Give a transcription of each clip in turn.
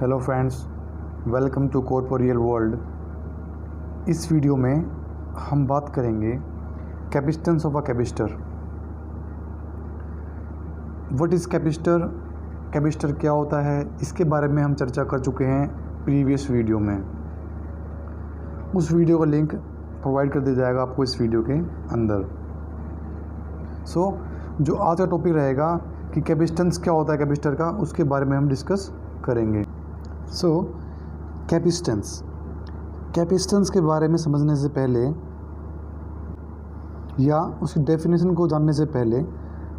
Hello friends, welcome to corporeal world. इस video में हम बात करेंगे capacitance of a capacitor. What is capacitor, capacitor क्या होता है, इसके बारे में हम चर्चा कर चुके हैं प्रीवियस वीडियो में। उस वीडियो का लिंक प्रोवाइड कर दिया जाएगा आपको इस वीडियो के अंदर। जो आज का टॉपिक रहेगा कि कैपेसिटेंस क्या होता है कैपेसिटर का, उसके बारे में हम डिस्कस करेंगे। कैपेसिटेंस के बारे में समझने से पहले या उसकी डेफिनेशन को जानने से पहले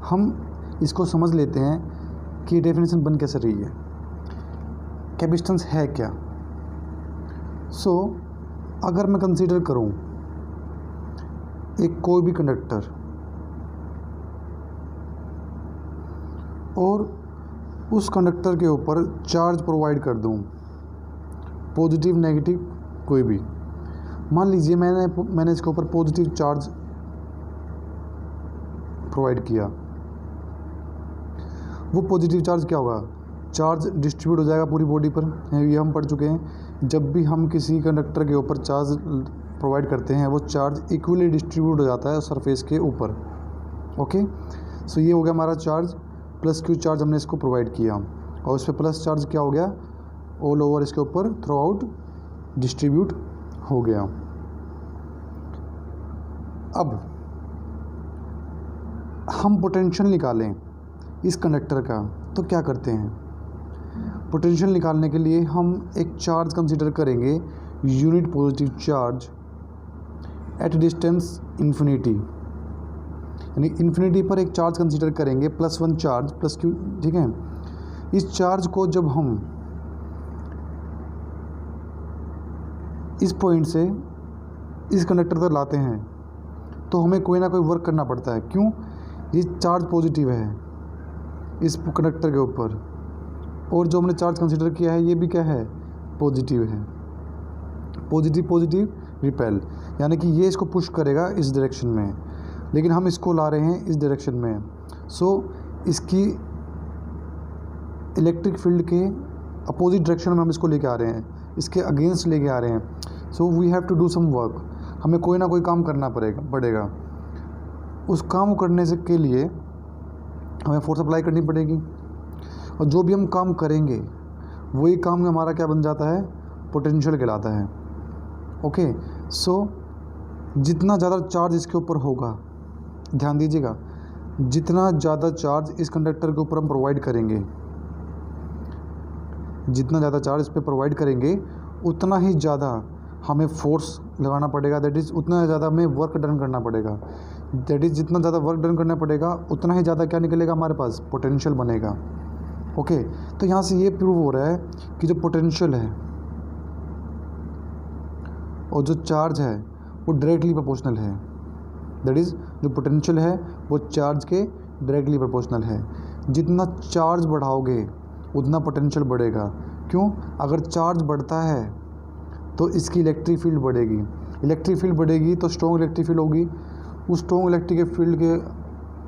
हम इसको समझ लेते हैं कि डेफिनेशन बन कैसे रही है। कैपेसिटेंस है क्या? अगर मैं कंसीडर करूं एक कोई भी कंडक्टर और उस कंडक्टर के ऊपर चार्ज प्रोवाइड कर दूं, पॉजिटिव नेगेटिव कोई भी, मान लीजिए मैंने इसके ऊपर पॉजिटिव चार्ज प्रोवाइड किया। वो पॉजिटिव चार्ज क्या होगा? चार्ज डिस्ट्रीब्यूट हो जाएगा पूरी बॉडी पर। ये हम पढ़ चुके हैं, जब भी हम किसी कंडक्टर के ऊपर चार्ज प्रोवाइड करते हैं वो चार्ज इक्वली डिस्ट्रीब्यूट हो जाता है सरफेस के ऊपर। ओके, सो ये हो गया हमारा चार्ज, प्लस क्यू चार्ज हमने इसको प्रोवाइड किया और उस पर प्लस चार्ज क्या हो गया, ऑल ओवर इसके ऊपर थ्रू आउट डिस्ट्रीब्यूट हो गया। अब हम पोटेंशियल निकालें इस कंडक्टर का, तो क्या करते हैं? पोटेंशियल निकालने के लिए हम एक चार्ज कंसीडर करेंगे, unit positive charge at distance infinity, यानी इन्फिनिटी पर एक चार्ज कंसीडर करेंगे, +1 चार्ज प्लस क्यू। ठीक है, इस चार्ज को जब हम इस पॉइंट से इस कंडक्टर तक लाते हैं तो हमें कोई ना कोई वर्क करना पड़ता है। क्यों? ये चार्ज पॉजिटिव है इस कंडक्टर के ऊपर, और जो हमने चार्ज कंसीडर किया है ये भी क्या है, पॉजिटिव है। पॉजिटिव रिपेल, यानी कि ये इसको पुश करेगा इस डायरेक्शन में, लेकिन हम इसको ला रहे हैं इस डायरेक्शन में। इसकी इलेक्ट्रिक फील्ड के अपोजिट डायरेक्शन में हम इसको लेके आ रहे हैं, इसके अगेंस्ट लेके आ रहे हैं। We have to do some work, हमें कोई ना कोई काम करना पड़ेगा। उस काम करने से के लिए हमें फोर्स अप्लाई करनी पड़ेगी, और जो भी हम काम करेंगे वही काम हमारा क्या बन जाता है, पोटेंशियल कहलाता है। ओके, जितना ज़्यादा चार्ज इसके ऊपर होगा, ध्यान दीजिएगा, जितना ज़्यादा चार्ज इस कंडक्टर के ऊपर हम प्रोवाइड करेंगे, जितना ज़्यादा चार्ज इस पर प्रोवाइड करेंगे उतना ही ज़्यादा हमें फोर्स लगाना पड़ेगा। दैट इज़ उतना ज़्यादा हमें वर्क डन करना पड़ेगा। दैट इज़ जितना ज़्यादा वर्क डन करना पड़ेगा उतना ही ज़्यादा क्या निकलेगा हमारे पास, पोटेंशियल बनेगा। ओके, तो यहाँ से ये प्रूव हो रहा है कि जो पोटेंशियल है और जो चार्ज है वो डायरेक्टली प्रोपोर्शनल है। दैट इज़ जो पोटेंशियल है वो चार्ज के डायरेक्टली प्रोपोर्शनल है। जितना चार्ज बढ़ाओगे उतना पोटेंशियल बढ़ेगा। क्यों? अगर चार्ज बढ़ता है तो इसकी इलेक्ट्रिक फील्ड बढ़ेगी, इलेक्ट्रिक फील्ड बढ़ेगी तो स्ट्रॉन्ग इलेक्ट्रिक फील्ड होगी। उस स्ट्रॉन्ग इलेक्ट्रिक फील्ड के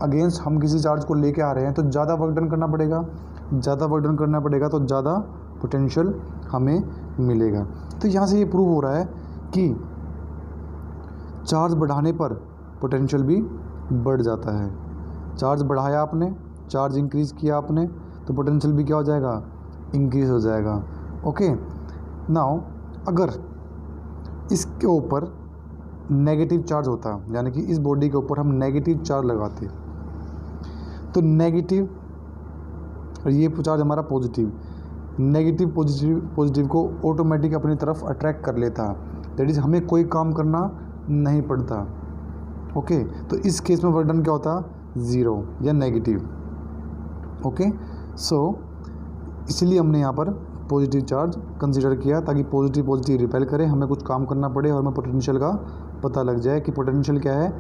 अगेंस्ट हम किसी चार्ज को लेके आ रहे हैं तो ज़्यादा वर्क डन करना पड़ेगा, ज़्यादा वर्क डन करना पड़ेगा तो ज़्यादा पोटेंशियल हमें मिलेगा। तो यहाँ से ये प्रूव हो रहा है कि चार्ज बढ़ाने पर पोटेंशियल भी बढ़ जाता है। चार्ज बढ़ाया आपने, चार्ज इंक्रीज़ किया आपने, तो पोटेंशियल भी क्या हो जाएगा, इंक्रीज़ हो जाएगा। ओके, नाउ अगर इसके ऊपर नेगेटिव चार्ज होता, यानी कि इस बॉडी के ऊपर हम नेगेटिव चार्ज लगाते, तो नेगेटिव और ये चार्ज हमारा पॉजिटिव, नेगेटिव पॉजिटिव को ऑटोमेटिक अपनी तरफ अट्रैक्ट कर लेता। दैट इज़ हमें कोई काम करना नहीं पड़ता। ओके, तो इस केस में वर्क डन क्या होता, 0 या नेगेटिव। ओके, इसलिए हमने यहाँ पर पॉजिटिव चार्ज कंसीडर किया ताकि पॉजिटिव रिपेल करे, हमें कुछ काम करना पड़े और हमें पोटेंशियल का पता लग जाए कि पोटेंशियल क्या है,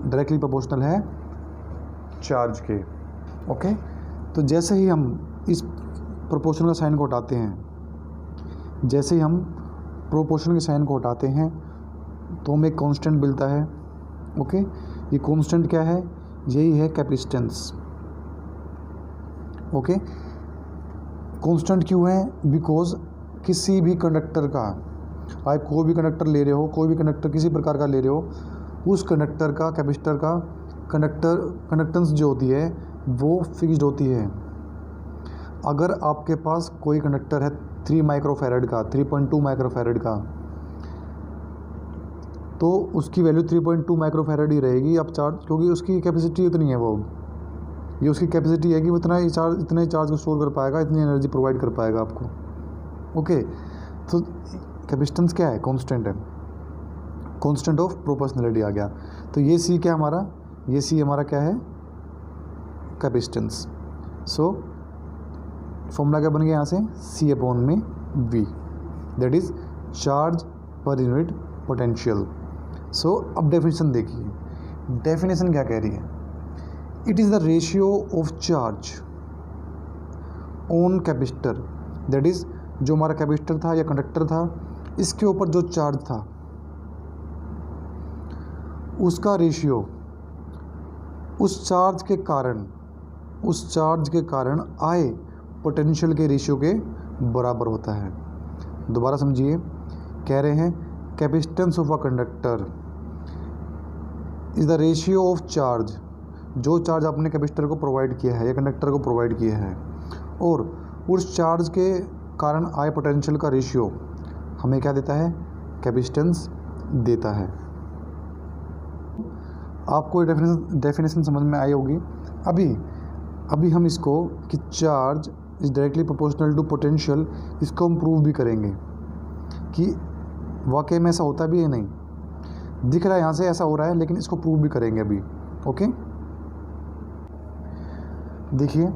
डायरेक्टली प्रोपोर्शनल है चार्ज के। ओके, तो जैसे ही हम इस प्रोपोर्शनल साइन को हटाते हैं, जैसे ही हम प्रोपोर्शनल के साइन को हटाते हैं तो हमें कांस्टेंट मिलता है। ओके, ये कांस्टेंट क्या है, यही है कैपेसिटेंस। ओके, कांस्टेंट क्यों है? बिकॉज किसी भी कंडक्टर का, आप कोई भी कंडक्टर ले रहे हो, कोई भी कंडक्टर किसी प्रकार का ले रहे हो, उस कंडक्टर का, कैपेसिटर का कंडक्टेंस जो होती है वो फिक्स्ड होती है। अगर आपके पास कोई कंडक्टर है 3 माइक्रोफैरड का, 3.2 माइक्रोफैरड का, तो उसकी वैल्यू 3.2 माइक्रोफैरड ही रहेगी अब चार्ज, क्योंकि उसकी कैपेसिटी उतनी है, वो ये उसकी कैपेसिटी है कि वो इतना ही चार्ज को स्टोर कर पाएगा, इतनी एनर्जी प्रोवाइड कर पाएगा आपको। ओके, तो कैपेसिटेंस क्या है? कांस्टेंट है, कांस्टेंट ऑफ प्रोपोर्शनलिटी आ गया। तो ये सी क्या हमारा, ये सी हमारा क्या है? कैपेसिटेंस। सो फॉर्मूला क्या बन गया यहाँ से? सी अपॉन में V, that is charge per unit potential. So अब डेफिनेशन देखिए, डेफिनेशन क्या कह रही है? It is the ratio of charge on capacitor, that is जो हमारा कैपेसिटर था या कंडक्टर था, इसके ऊपर जो चार्ज था उसका रेशियो उस चार्ज के कारण आए पोटेंशियल के रेशियो के बराबर होता है। दोबारा समझिए, कह रहे हैं capacitance of a conductor is the ratio of charge, जो चार्ज आपने कैपेसिटर को प्रोवाइड किया है या कंडक्टर को प्रोवाइड किया है, और उस चार्ज के कारण आए पोटेंशियल का रेशियो हमें क्या देता है? कैपेसिटेंस देता है। आपको डेफिनेशन समझ में आई होगी। अभी हम इसको कि charge is directly proportional to potential, इसको हम प्रूव भी करेंगे कि वाकई में ऐसा होता भी है, नहीं दिख रहा है यहाँ से ऐसा हो रहा है, लेकिन इसको प्रूव भी करेंगे अभी। ओके, देखिए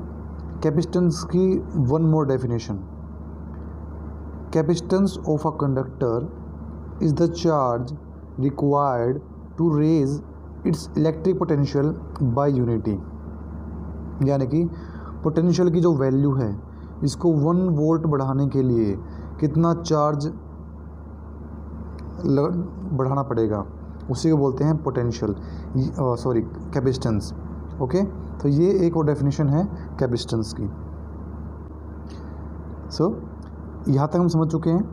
कैपेसिटेंस की one more definition, capacitance of a conductor is the charge required to raise its electric potential by unity, यानी कि पोटेंशियल की जो वैल्यू है, इसको 1 वोल्ट बढ़ाने के लिए कितना चार्ज बढ़ाना पड़ेगा, उसी को बोलते हैं पोटेंशियल, कैपेसिटेंस। ओके, तो ये एक और डेफिनेशन है कैपेसिटेंस की। यहाँ तक हम समझ चुके हैं।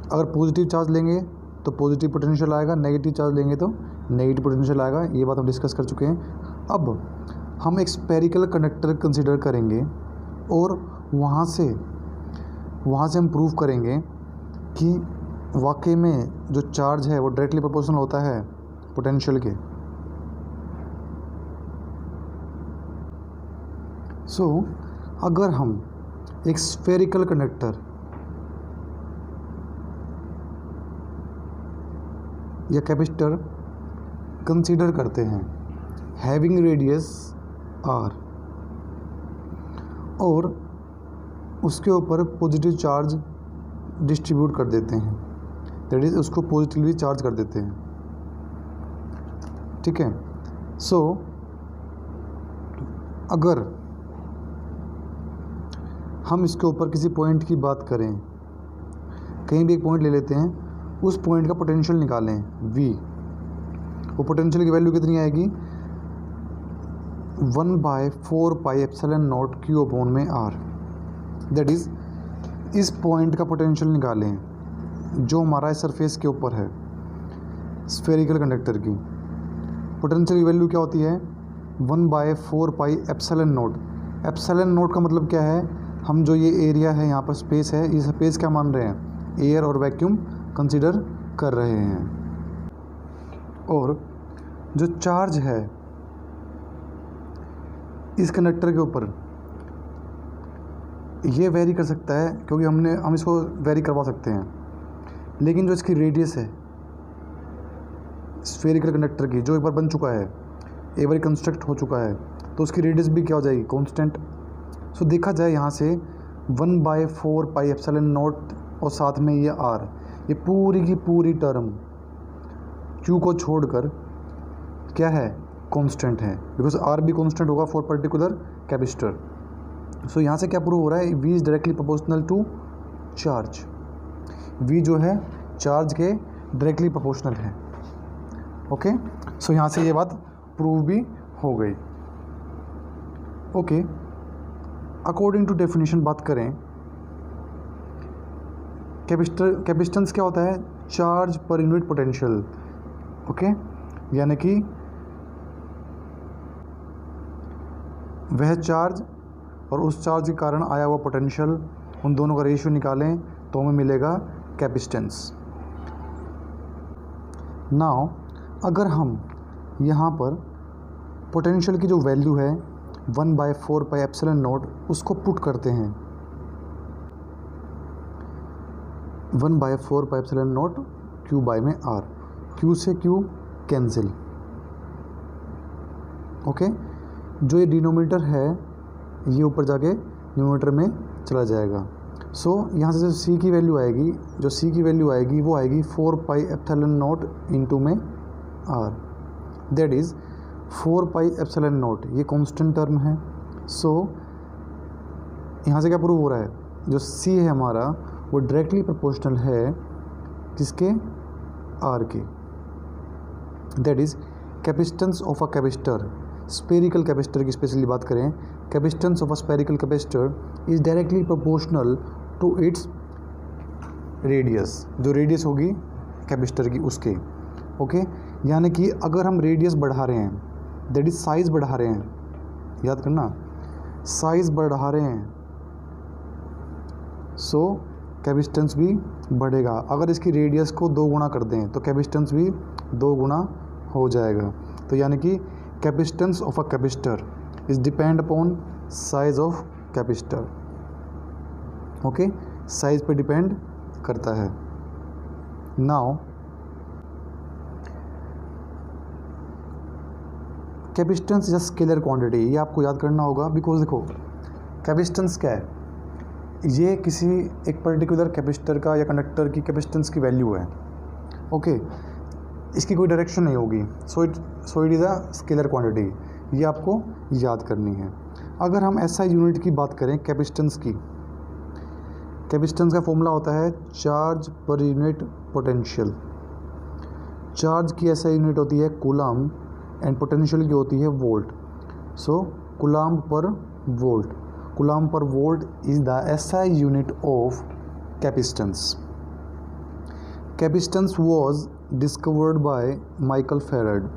अगर पॉजिटिव चार्ज लेंगे तो पॉजिटिव पोटेंशियल आएगा, नेगेटिव चार्ज लेंगे तो नेगेटिव पोटेंशियल आएगा, ये बात हम डिस्कस कर चुके हैं। अब हम एक स्फेरिकल कंडक्टर कंसीडर करेंगे और वहाँ से हम प्रूव करेंगे कि वाकई में जो चार्ज है वो डायरेक्टली प्रोपोर्शनल होता है पोटेंशियल के। अगर हम एक स्फेरिकल कंडक्टर या कैपेसिटर कंसीडर करते हैं हैविंग रेडियस r, और उसके ऊपर पॉजिटिव चार्ज डिस्ट्रीब्यूट कर देते हैं, दैट इज उसको पॉजिटिवली चार्ज कर देते हैं, ठीक है। अगर हम इसके ऊपर किसी पॉइंट की बात करें, कहीं भी एक पॉइंट ले लेते हैं, उस पॉइंट का पोटेंशियल निकालें v, वो पोटेंशियल की वैल्यू कितनी आएगी? 1/4 pi epsilon not Q upon में R, दैट इज़ इस पॉइंट का पोटेंशियल निकालें जो हमारा सरफेस के ऊपर है स्फेरिकल कंडक्टर की। पोटेंशियल की वैल्यू क्या होती है? 1/4 pi epsilon not. Epsilon not का मतलब क्या है? हम जो ये एरिया है यहाँ पर स्पेस है, ये स्पेस क्या मान रहे हैं? एयर और वैक्यूम कंसीडर कर रहे हैं। और जो चार्ज है इस कंडक्टर के ऊपर ये वेरी कर सकता है, क्योंकि हम इसको वेरी करवा सकते हैं, लेकिन जो इसकी रेडियस है स्फेरिकल कंडक्टर की, जो एक बार बन चुका है, एक बार कंस्ट्रक्ट हो चुका है, तो उसकी रेडियस भी क्या हो जाएगी? कांस्टेंट। देखा जाए यहाँ से 1/4 पाई एप्सिलॉन नॉट और साथ में ये R, ये पूरी की पूरी टर्म Q को छोड़कर क्या है? कांस्टेंट है, बिकॉज R भी कांस्टेंट होगा फॉर पर्टिकुलर कैपेसिटर। यहाँ से क्या प्रूव हो रहा है? V is directly proportional to charge. V जो है चार्ज के डायरेक्टली प्रोपोर्शनल है। ओके, यहाँ से ये बात प्रूव भी हो गई। ओके, अकॉर्डिंग टू डेफिनेशन बात करें, कैपेसिटेंस क्या होता है? Charge per unit potential. Okay, यानी कि वह चार्ज और उस चार्ज के कारण आया हुआ पोटेंशियल, उन दोनों का रेशियो निकालें तो हमें मिलेगा कैपेसिटेंस। नाउ अगर हम यहाँ पर पोटेंशियल की जो वैल्यू है 1/4πε0 उसको पुट करते हैं, 1/4πε0 क्यू बाय में आर, क्यू से क्यू कैंसिल। ओके, जो ये डिनोमिनेटर है ये ऊपर जाके न्यूमरेटर में चला जाएगा। सो यहाँ से जो सी की वैल्यू आएगी वो आएगी 4πε0 इंटू में आर, दैट इज़ 4πε0। ये कांस्टेंट टर्म है। सो यहाँ से क्या प्रूव हो रहा है? जो सी है हमारा वो डायरेक्टली प्रोपोर्शनल है किसके? आर के। That is capacitance of a capacitor, spherical capacitor की स्पेशली बात करें, capacitance of a spherical capacitor is directly proportional to its radius, जो रेडियस होगी कैपेसिटर की उसके। ओके, यानी कि अगर हम रेडियस बढ़ा रहे हैं, दैट इज साइज़ बढ़ा रहे हैं, याद करना साइज़ बढ़ा रहे हैं, सो कैपेसिटेंस भी बढ़ेगा। अगर इसकी रेडियस को 2 गुना कर दें तो कैपेसिटेंस भी 2 गुना हो जाएगा। तो यानी कि capacitance of a capacitor is depend upon size of capacitor. Okay, size पे डिपेंड करता है। Now capacitance is a scalar quantity, ये आपको याद करना होगा, बिकॉज देखो कैपेसिटेंस क्या है? ये किसी एक पर्टिकुलर कैपेसिटर का या कंडक्टर की कैपेसिटेंस की वैल्यू है। ओके, इसकी कोई डायरेक्शन नहीं होगी, so it is a scalar quantity, ये आपको याद करनी है। अगर हम SI यूनिट की बात करें कैपेसिटेंस की, कैपेसिटेंस का फॉर्मूला होता है charge per unit potential. Charge की SI यूनिट होती है कूलम एंड पोटेंशियल की होती है volt. So coulomb per volt, coulomb per volt is the SI unit of capacitance. Capacitance was discovered by Michael farad.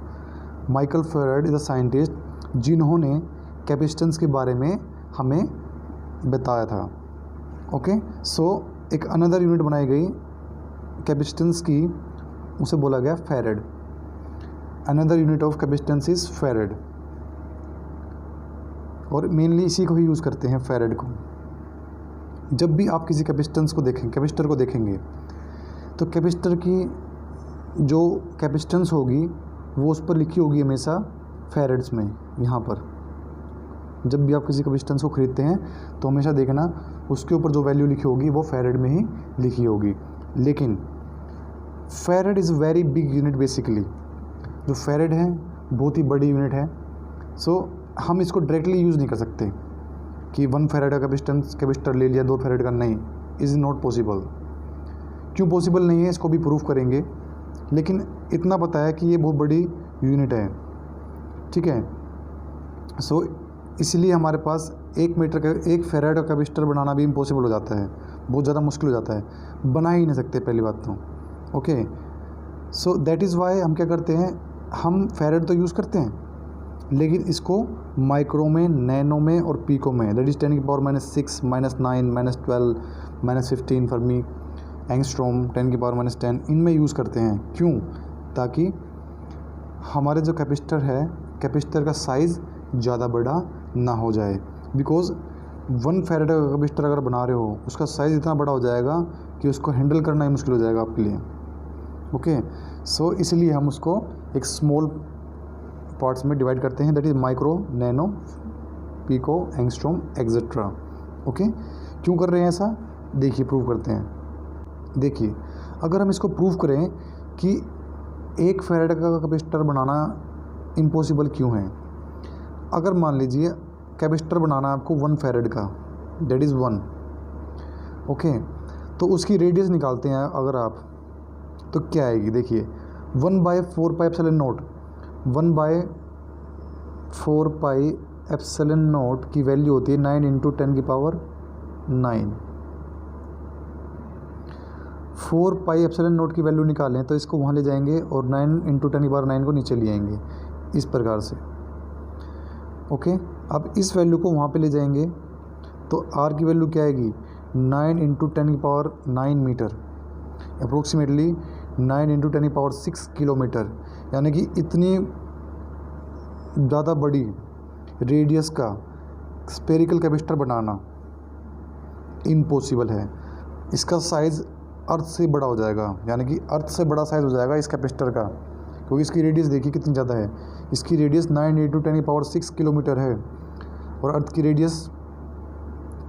Michael farad is a scientist जिन्होंने capacitance के बारे में हमें बताया था। ओके, सो एक अनदर यूनिट बनाई गई कैपेसिटेंस की, उसे बोला गया farad. Another unit of capacitance is farad, और मेनली इसी को ही यूज़ करते हैं, फेराड को। जब भी आप किसी कैपेसिटेंस को देखें, कैपेसिटर को देखेंगे, तो कैपेसिटर की जो कैपेसिटेंस होगी वो उस पर लिखी होगी हमेशा फेराड्स में। यहाँ पर जब भी आप किसी कैपेसिटेंस को खरीदते हैं तो हमेशा देखना उसके ऊपर जो वैल्यू लिखी होगी वो फेराड में ही लिखी होगी। लेकिन farad is very big unit basically. जो फेराड है बहुत ही बड़ी यूनिट है। सो हम इसको डायरेक्टली यूज़ नहीं कर सकते कि 1 फेराड का कैपेसिटर ले लिया, 2 फेराड का, नहीं, इज़ नॉट पॉसिबल। क्यों पॉसिबल नहीं है इसको भी प्रूफ करेंगे, लेकिन इतना पता है कि ये बहुत बड़ी यूनिट है, ठीक है। सो इसलिए हमारे पास 1 फेराड का कैपेसिटर बनाना भी इम्पॉसिबल हो जाता है, बहुत ज़्यादा मुश्किल हो जाता है, बना ही नहीं सकते पहली बात तो। Okay, so that is why हम क्या करते हैं, हम फेराड तो यूज़ करते हैं लेकिन इसको माइक्रो में, नैनो में और पीको में, दैट इज़ 10⁻⁻⁶, -9, -12, -15 फर्मी, एंगस्ट्रॉम 10⁻⁻10 इनमें यूज़ करते हैं। क्यों? ताकि हमारे जो कैपेसिटर है, कैपेसिटर का साइज़ ज़्यादा बड़ा ना हो जाए। बिकॉज 1 फेराड का कैपेसिटर अगर बना रहे हो उसका साइज़ इतना बड़ा हो जाएगा कि उसको हैंडल करना ही मुश्किल हो जाएगा आपके लिए। ओके, सो इसलिए हम उसको एक स्मॉल पार्ट्स में डिवाइड करते हैं, that is micro, nano, pico, angstrom etcetera. Okay, क्यों कर रहे हैं ऐसा? देखिए, प्रूव करते हैं। देखिए, अगर हम इसको प्रूव करें कि 1 फेराड का कैपेसिटर बनाना इम्पॉसिबल क्यों है। अगर मान लीजिए कैपेसिटर बनाना आपको 1 फेराड का, दैट इज़ 1, ओके, तो उसकी रेडियस निकालते हैं अगर आप, तो क्या आएगी? देखिए 1/4πε0, 1/4πε0 एप्सिलॉन नॉट की वैल्यू होती है 9 इंटू 10 की पावर 9। 4 पाई एप्सिलॉन नॉट की वैल्यू निकालें तो इसको वहाँ ले जाएंगे और 9 इंटू 10 की पावर 9 को नीचे ले आएंगे इस प्रकार से। ओके, अब इस वैल्यू को वहाँ पे ले जाएंगे तो आर की वैल्यू क्या आएगी 9 इंटू 10 की पावर 9 मीटर, अप्रोक्सीमेटली 9 इंटू 10 की पावर 6 किलोमीटर। यानी कि इतनी ज़्यादा बड़ी रेडियस का स्पेरिकल कैपेसिटर बनाना इम्पॉसिबल है। इसका साइज़ अर्थ से बड़ा हो जाएगा, यानी कि अर्थ से बड़ा साइज़ हो जाएगा इस कैपेसिटर का, क्योंकि इसकी रेडियस देखिए कितनी ज़्यादा है। इसकी रेडियस 9 इंटू 10 की पावर 6 किलोमीटर है और अर्थ की रेडियस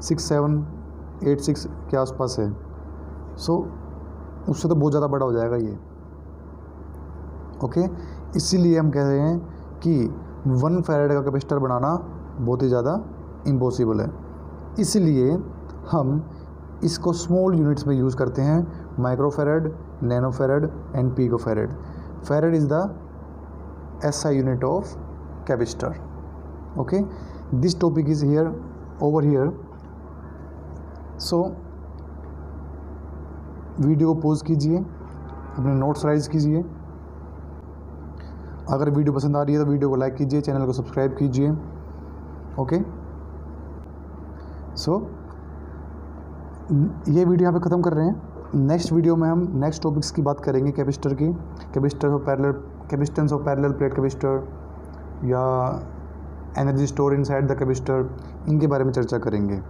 6786 के आसपास है। सो उससे तो बहुत ज़्यादा बड़ा हो जाएगा ये। ओके, इसीलिए हम कह रहे हैं कि 1 फैराड का कैपेसिटर बनाना बहुत ही ज़्यादा इम्पॉसिबल है। इसलिए हम इसको स्मॉल यूनिट्स में यूज़ करते हैं, micro farad, nano farad and pico farad. Farad is the SI unit of capacitor. Okay, this topic is here over here. So video को पॉज कीजिए, अपने नोट्स राइज कीजिए। अगर वीडियो पसंद आ रही है तो वीडियो को लाइक कीजिए, चैनल को सब्सक्राइब कीजिए। ओके, सो ये वीडियो यहाँ पे ख़त्म कर रहे हैं। नेक्स्ट वीडियो में हम नेक्स्ट टॉपिक्स की बात करेंगे कैपेसिटर की, capacitance of parallel plate capacitor या energy store inside the capacitor, इनके बारे में चर्चा करेंगे।